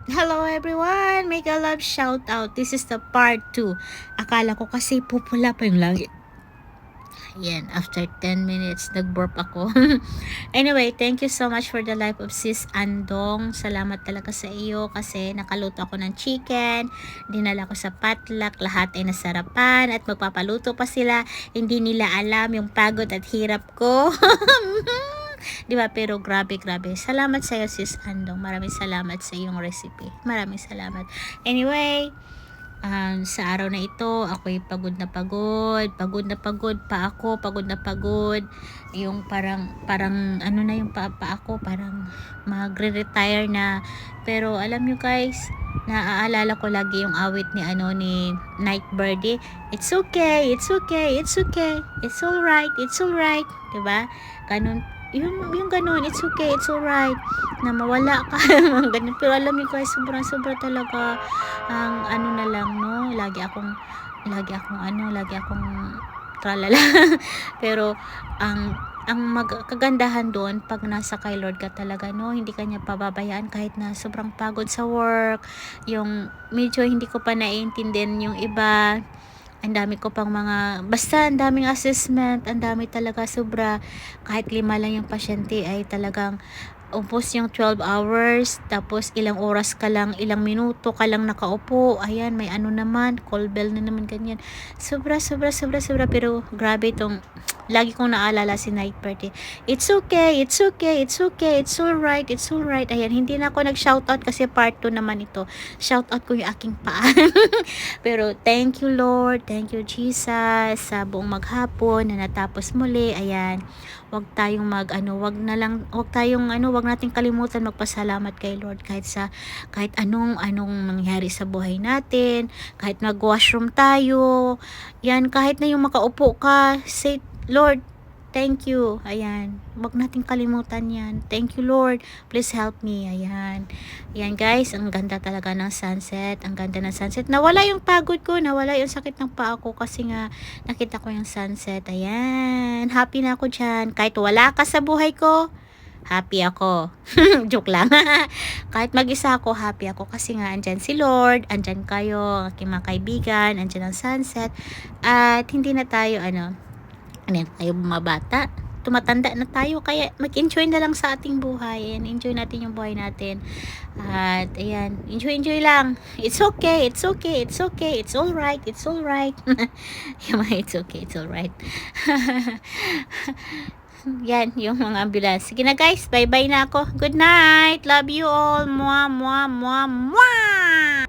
Hello everyone! Make a love shout out. This is the part 2. Akala ko kasi pupula pa yung langit. Yan, after 10 minutes, nag-burp ako. Anyway, thank you so much for the life of Sis Andong. Salamat talaga sa iyo kasi nakaluto ako ng chicken, dinala ko sa potluck, lahat ay nasarapan at magpapaluto pa sila. Hindi nila alam yung pagod at hirap ko. Di ba? Pero grabe. Salamat sa iyo, Sis Andong. Maraming salamat sa iyong recipe. Maraming salamat. Anyway, sa araw na ito, ako'y pagod na pagod pa ako, yung parang ano na yung pa ako, parang magre-retire na. Pero alam nyo guys, naaalala ko lagi yung awit ni ni Nightbird. It's okay, it's alright, diba? Ganun, yung ganun, it's okay, it's alright, na mawala ka, ganun. Pero alam niyo guys, sobra talaga ang ano na lang, no, lagi akong tralala. Pero ang kagandahan doon pag nasa kay Lord ka talaga, no, hindi kanya pababayaan kahit na sobrang pagod sa work, yung medyo hindi ko pa naiintindihan yung iba, ang dami ko pang basta ang daming assessment, ang dami talaga sobra. Kahit 5 lang yung pasyente ay talagang ubos yung 12 hours, tapos ilang oras ka lang, ilang minuto ka lang nakaupo. Ayan, may ano naman, call bell na naman, ganyan. Sobra, pero grabe itong, lagi kong naalala si Night Party. It's okay, it's alright. Ayan, hindi na ako nag-shoutout kasi part 2 naman ito. Shoutout ko yung aking paa. Pero thank you Lord, thank you Jesus sa buong maghapon na natapos muli. Ayan, wag nating kalimutan magpasalamat kay Lord kahit anong mangyari sa buhay natin, kahit nag-washroom tayo. Yan, kahit na yung makaupo ka, say Lord, thank you. Ayan, wag nating kalimutan yan. Thank you Lord, please help me. Ayan guys, ang ganda talaga ng sunset, nawala yung pagod ko, nawala yung sakit ng paa ko kasi nga nakita ko yung sunset. Ayan, happy na ako dyan. Kahit wala ka sa buhay ko, happy ako. Joke lang. Kahit mag-isa ako, happy ako kasi nga andyan si Lord, andyan kayo, aking mga kaibigan, andyan ang sunset, at hindi na tayo tayo bumabata, tumatanda na tayo, kaya mag-enjoy na lang sa ating buhay. Ayan, enjoy natin yung buhay natin. At ayan, enjoy lang. It's okay, it's alright. Yung mga it's okay, it's alright. Yan, yung mga ambulance. Sige na guys, bye-bye na ako. Good night. Love you all. Mwah, mwah, mwah, mwah.